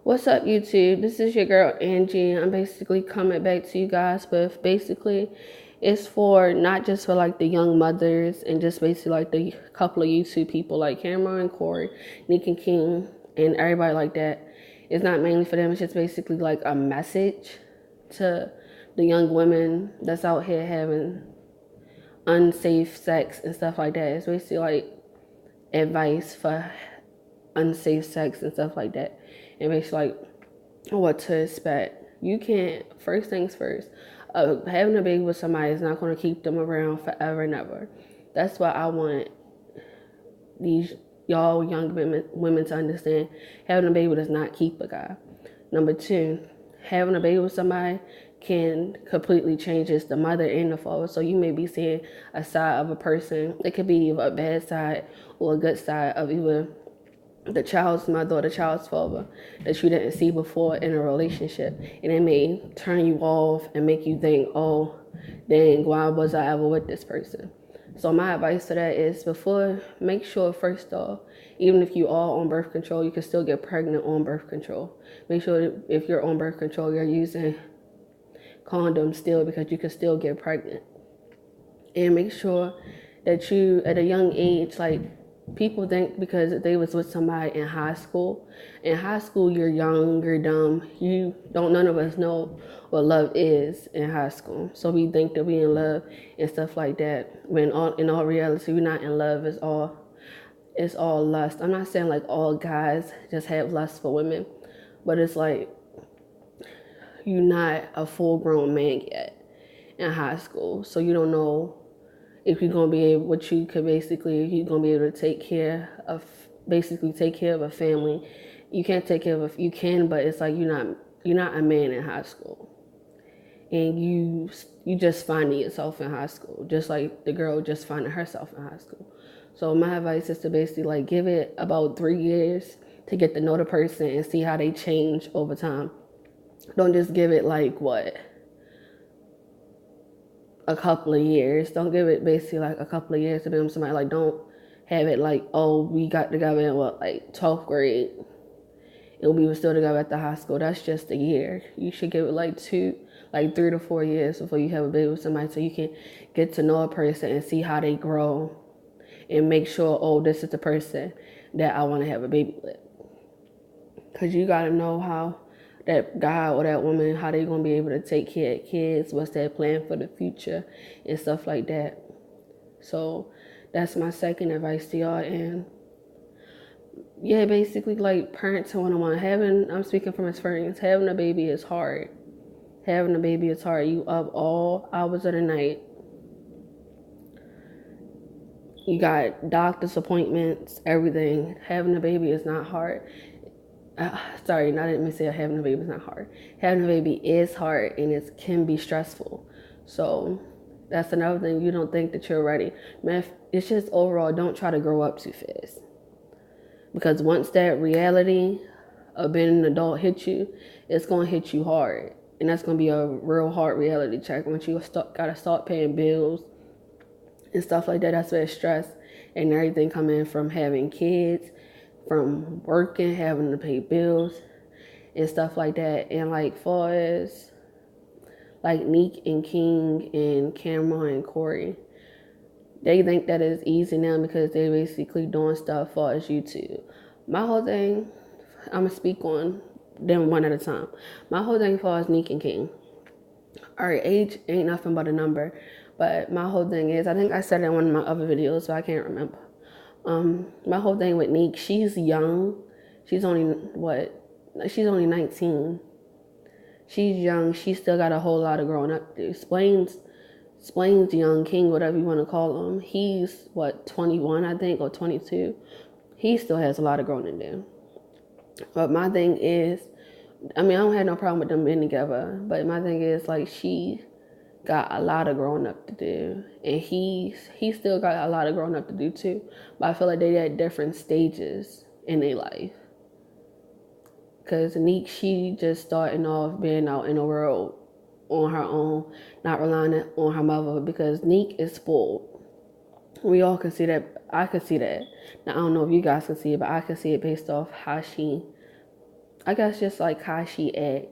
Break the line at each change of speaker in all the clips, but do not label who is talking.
What's up, YouTube? This is your girl Angie. I'm basically coming back to you guys with basically it's for not just for like the young mothers and just basically like the couple of YouTube people like Cameron, Corey, Nick and King, and everybody like that. It's not mainly for them. It's just basically like a message to the young women that's out here having unsafe sex and stuff like that. It's basically like advice for unsafe sex and stuff like that. And basically like what to expect. You can't, first things first, having a baby with somebody is not going to keep them around forever and ever. That's why I want these y'all young women to understand having a baby does not keep a guy. Number two, having a baby with somebody can completely change the mother and the father. So you may be seeing a side of a person. It could be either a bad side or a good side of either the child's mother or the child's father that you didn't see before in a relationship. And it may turn you off and make you think, oh, dang, why was I ever with this person? So my advice to that is make sure first off, even if you are on birth control, you can still get pregnant on birth control. Make sure that if you're on birth control, you're using condoms still because you can still get pregnant. And make sure that you, at a young age, like people think because they was with somebody in high school you're young, you're dumb, none of us know what love is in high school. So we think that we in love and stuff like that, when in all reality we're not in love. It's all lust. I'm not saying like all guys just have lust for women, but it's like you're not a full grown man yet in high school, so you don't know if you're gonna be able, if you're gonna be able to take care of a family. You can't take care of you can, but it's like you're not a man in high school, and you just finding yourself in high school, just like the girl just finding herself in high school. So my advice is to basically like give it about 3 years to get to know the person and see how they change over time. Don't just give it like a couple of years. Don't give it basically like a couple of years to be with somebody. Like, don't have it like, oh, we got together in 12th grade and we were still together at the high school. That's just a year. You should give it like 3 to 4 years before you have a baby with somebody, so you can get to know a person and see how they grow and make sure, oh, this is the person that I want to have a baby with. Because you got to know how that guy or that woman, how they going to be able to take care of kids, what's their plan for the future and stuff like that. So that's my second advice to y'all. And yeah, basically like parents 101, I'm speaking from experience, having a baby is hard. Having a baby is hard. You up all hours of the night. You got doctor's appointments, everything. Having a baby is not hard. Sorry, I didn't mean to say having a baby is not hard. Having a baby is hard and it can be stressful. So that's another thing. You don't think that you're ready. Man, it's just overall, don't try to grow up too fast. Because once that reality of being an adult hits you, it's going to hit you hard. And that's going to be a real hard reality check. Once you got to start paying bills and stuff like that, that's where stress and everything come in, from having kids, from working, having to pay bills and stuff like that. And like far as like Neek and King and Cameron and Corey, they think that it's easy now because they're basically doing stuff far as YouTube. My whole thing, I'm gonna speak on them one at a time. My whole thing far as Neek and King, alright, age ain't nothing but a number. But my whole thing is, I think I said it in one of my other videos, so I can't remember. My whole thing with Neek, she's young. She's only 19. She's young. She still got a whole lot of growing up to do. Explains young King, whatever you want to call him. He's 21, I think, or 22. He still has a lot of growing to do. But my thing is, I don't have no problem with them being together. But my thing is, like, she got a lot of growing up to do, and he still got a lot of growing up to do too. But I feel like they at different stages in their life. Cause Neek, she just starting off being out in the world on her own, not relying on her mother, because Neek is spoiled. We all can see that. I can see that. Now I don't know if you guys can see it, but I can see it based off how she I guess just like how she act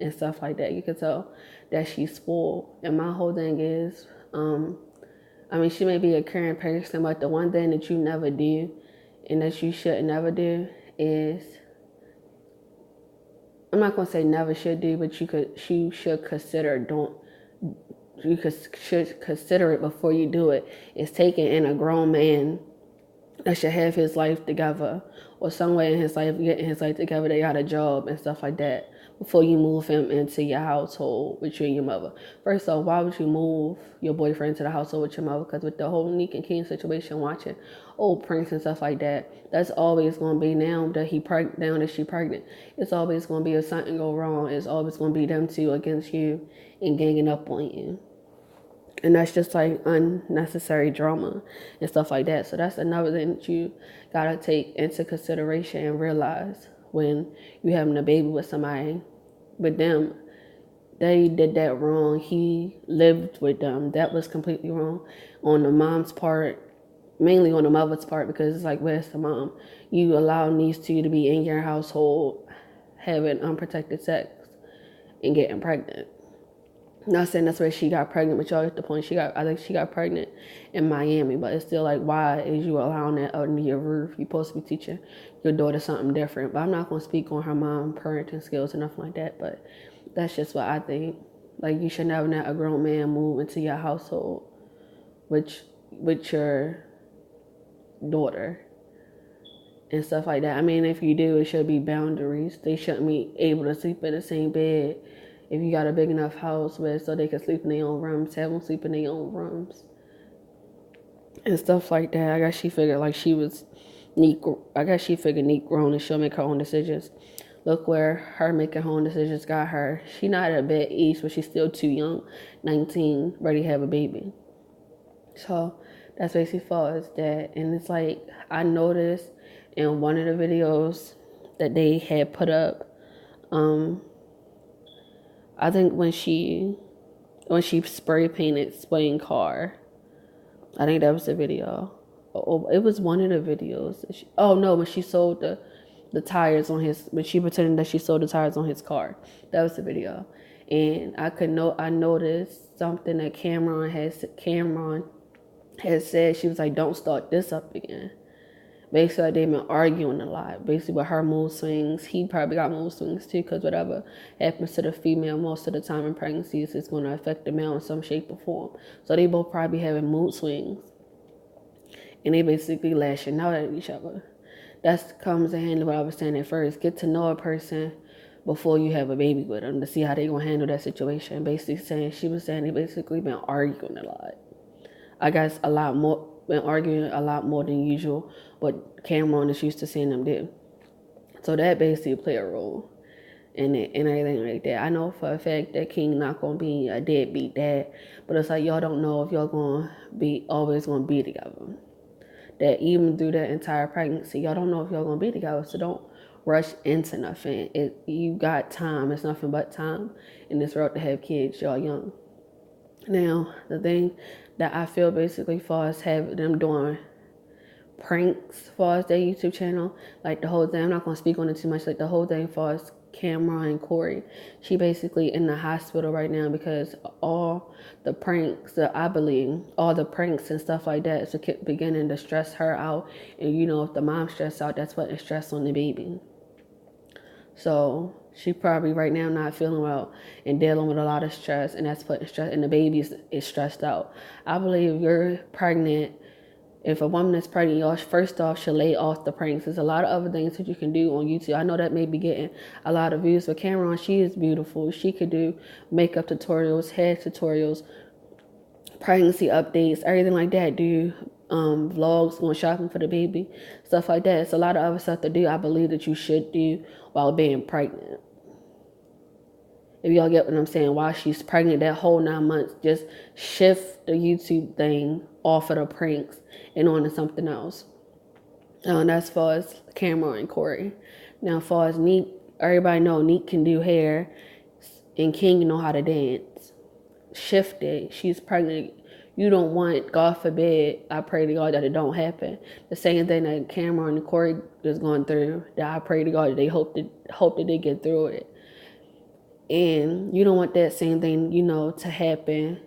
and stuff like that, you can tell that she's spoiled. And my whole thing is, I mean, she may be a caring person, but the one thing that you never do and that you should never do is, I'm not gonna say never should do, but you should consider don't you should consider it before you do it. Is taking in a grown man that should have his life together, or some way in his life, getting his life together. They got a job and stuff like that before you move him into your household with you and your mother. First off, why would you move your boyfriend to the household with your mother? Because with the whole Nick and King situation, watching old pranks and stuff like that, that's always going to be, now that she pregnant, it's always going to be, if something go wrong, it's always going to be them two against you and ganging up on you. And that's just like unnecessary drama and stuff like that. So that's another thing that you gotta take into consideration and realize when you having a baby with somebody. With them, they did that wrong. He lived with them. That was completely wrong on the mom's part, mainly on the mother's part, because it's like, where's the mom? You allow these two to be in your household having unprotected sex and getting pregnant. Not saying that's where she got pregnant, but y'all get the point. I think she got pregnant in Miami, but it's still like, why is you allowing that under your roof? You're supposed to be teaching your daughter something different. But I'm not going to speak on her mom parenting skills or nothing like that, but that's just what I think. Like, you should never let a grown man move into your household with your daughter and stuff like that. I mean, if you do, it should be boundaries. They shouldn't be able to sleep in the same bed. If you got a big enough house where so they can sleep in their own rooms, have them sleep in their own rooms and stuff like that. I guess she figured like she was neat. I guess she figured neat grown and she'll make her own decisions. Look where her making her own decisions got her. She not at a bad age, but she's still too young, 19, ready to have a baby. So that's basically far as that. And it's like, I noticed in one of the videos that they had put up, I think when she spray painted Swain car, I think that was the video. Oh, it was one of the videos. When she sold the tires on his, when she pretended that she sold the tires on his car. That was the video. And I noticed something that Cameron had said. She was like, don't start this up again. Basically, like, they've been arguing a lot. Basically, with her mood swings, he probably got mood swings too, because whatever happens to the female most of the time in pregnancies is going to affect the male in some shape or form. So they both probably having mood swings, and they basically lashing out at each other. That comes in hand with what I was saying at first. Get to know a person before you have a baby with them to see how they gonna handle that situation. Basically, she was saying they basically been arguing a lot. I guess been arguing a lot more than usual, what Cameron is used to seeing them do. So that basically play a role in it and everything like that. I know for a fact that King not gonna be a deadbeat dad, but it's like y'all don't know if y'all gonna be always gonna be together. That even through that entire pregnancy, y'all don't know if y'all gonna be together. So don't rush into nothing. You got time. It's nothing but time in this world to have kids. Y'all young. Now, the thing that I feel basically far as having them doing pranks far as their YouTube channel, like the whole thing, I'm not going to speak on it too much, like the whole thing far as Cameron and Corey, she basically in the hospital right now because all the pranks, I believe, all the pranks and stuff like that is beginning to stress her out. And if the mom's stressed out, that's putting stress on the baby. So she probably right now not feeling well and dealing with a lot of stress, and that's putting stress, and the baby is stressed out. I believe if you're pregnant, if a woman is pregnant, y'all first off should lay off the pranks. There's a lot of other things that you can do on YouTube. I know that may be getting a lot of views, but Cameron, she is beautiful. She could do makeup tutorials, hair tutorials, pregnancy updates, everything like that. Do vlogs, going shopping for the baby, stuff like that. It's a lot of other stuff to do. I believe that you should do while being pregnant. If y'all get what I'm saying, while she's pregnant, that whole 9 months, just shift the YouTube thing off of the pranks and on to something else. And that's as far as Cameron and Corey. Now, as far as Neek, everybody know Neek can do hair and King know how to dance. Shift it. She's pregnant. you don't want, God forbid, I pray to God that it don't happen. The same thing that Cameron and Corey is going through, that I pray to God that they hope that they get through it. And you don't want that same thing, to happen.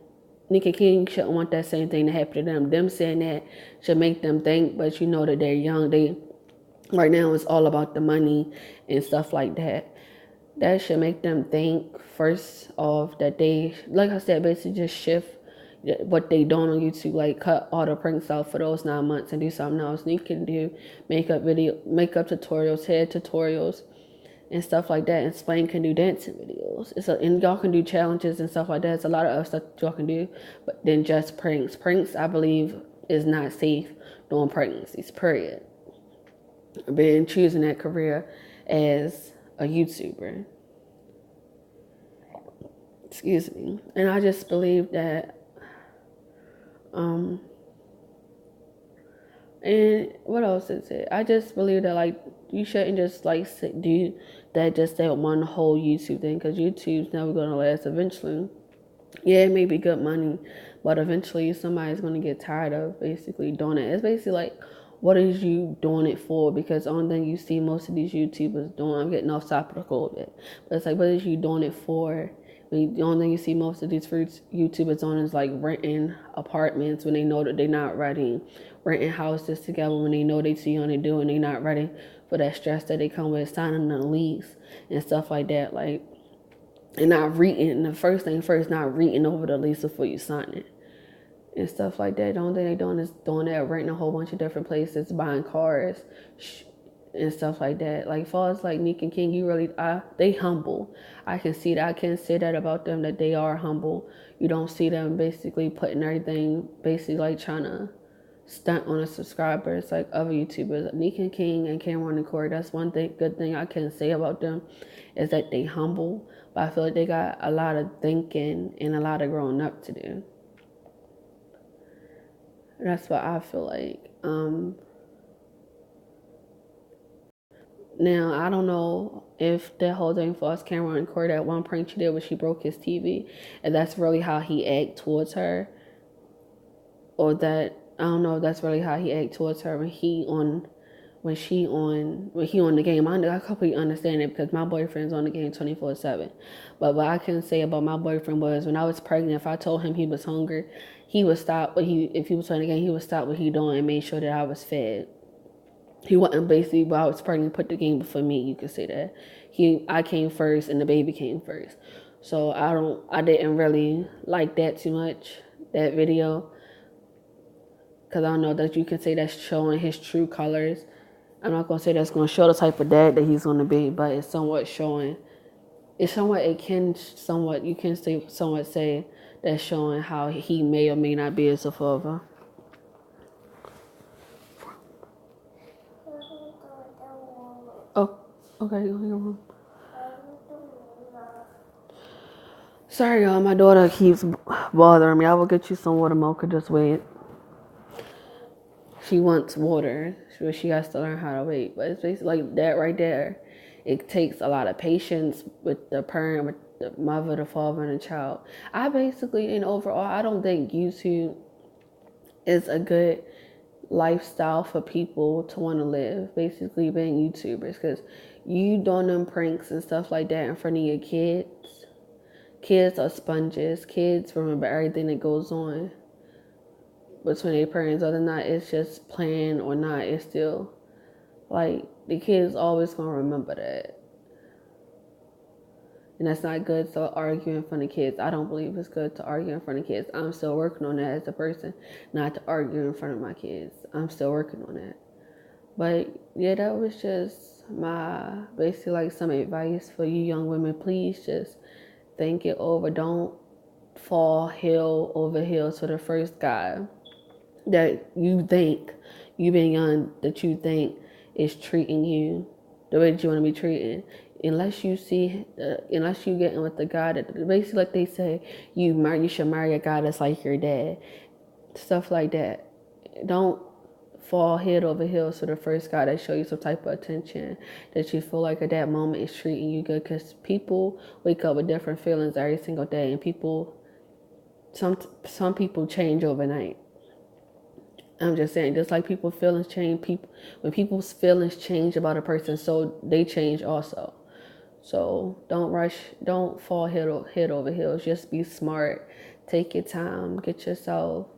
Nick and King shouldn't want that same thing to happen to them. Them saying that should make them think, but that they're young. Right now it's all about the money and stuff like that. That should make them think first off that they, like I said, basically just shift what they doing on YouTube, like cut all the pranks out for those 9 months and do something else. And you can do makeup tutorials, hair tutorials, and stuff like that. And Splain can do dancing videos. And y'all can do challenges and stuff like that. It's a lot of other stuff y'all can do, but then just pranks. Pranks, I believe, is not safe doing pregnancies, period. Been choosing that career as a YouTuber. Excuse me. And I just believe that, and what else is it? I just believe that, like, you shouldn't just, like, do that just that one whole YouTube thing, because YouTube's never going to last eventually. Yeah, it may be good money, but eventually somebody's going to get tired of basically doing it. It's basically like, what is you doing it for? Because the only thing you see most of these YouTubers doing, I'm getting off topic a little bit, but it's like, what is you doing it for? The only thing you see most of these YouTubers on is like renting apartments when they know that they're not ready, renting houses together when they know they too young to do and they're not ready for that stress that they come with signing a lease and stuff like that. Like, and not reading, the first thing first, not reading over the lease before you sign it and stuff like that. The only thing they doing is doing that, renting a whole bunch of different places, buying cars and stuff like that. Like, far as like Nick and King, they humble. I can see that. I can say that about them, that they are humble. You don't see them basically putting everything, basically like trying to stunt on the subscribers like other YouTubers. Nick and King and Cameron and Corey, that's one good thing I can say about them, is that they humble. But I feel like they got a lot of thinking and a lot of growing up to do. That's what I feel like. Now, I don't know if that whole thing for us, Cameron and Corey, that one prank she did where she broke his TV, and that's really how he act towards her, or that, I don't know if that's really how he act towards her when he on the game. I completely understand it because my boyfriend's on the game 24/7. But what I can say about my boyfriend was, when I was pregnant, if I told him he was hungry, he would stop if he was playing the game, he would stop what he doing and make sure that I was fed. He wasn't basically, while I was pregnant, put the game before me. You could say that. I came first and the baby came first. So I didn't really like that too much, that video, because I don't know that you can say that's showing his true colors. I'm not gonna say that's gonna show the type of dad that he's gonna be, but it's somewhat showing. You can somewhat say that's showing how he may or may not be as a father. Oh, okay, go in your room. Sorry, y'all, my daughter keeps bothering me. I will get you some water, Mocha. Just wait. She wants water. She has to learn how to wait. But it's basically like that right there. It takes a lot of patience with the parent, with the mother, the father, and the child. Overall, I don't think YouTube is a good lifestyle for people to want to live. Basically, being YouTubers, because you doing them pranks and stuff like that in front of your kids. Kids are sponges. Kids remember everything that goes on between their parents, whether or not it's just playing or not. It's still like the kids always gonna remember that, and that's not good. So argue in front of kids, I don't believe it's good to argue in front of kids. I'm still working on that as a person, not to argue in front of my kids. I'm still working on that. But yeah, that was just my basically like some advice for you young women. Please just think it over. Don't fall hill over hill to the first guy that you think, you being young, that you think is treating you the way that you want to be treated. Unless you get in with the guy that basically, like they say, you should marry a guy that's like your dad, stuff like that. Don't fall head over heels to the first guy that show you some type of attention that you feel like at that moment is treating you good, because people wake up with different feelings every single day, and people some people change overnight. I'm just saying, just like people feelings change, when people's feelings change about a person, so they change also. So don't rush, don't fall head over heels. Just be smart, take your time, get yourself,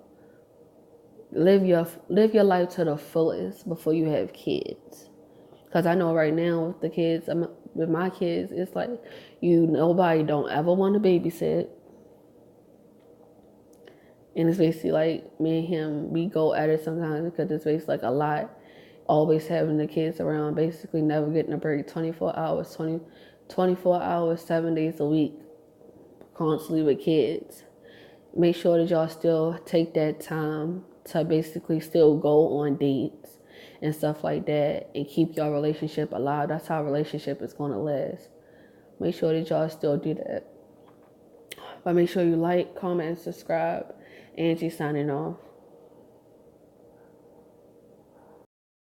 live your life to the fullest before you have kids. Because I know right now with the kids, with my kids, it's like nobody don't ever want to babysit. And it's basically like me and him, we go at it sometimes because it's basically like a lot. Always having the kids around, basically never getting a break, 24 hours, 24 hours, 7 days a week, constantly with kids. Make sure that y'all still take that time to basically still go on dates and stuff like that and keep your relationship alive. That's how a relationship is going to last. Make sure that y'all still do that. But make sure you like, comment, and subscribe. Angie signing off.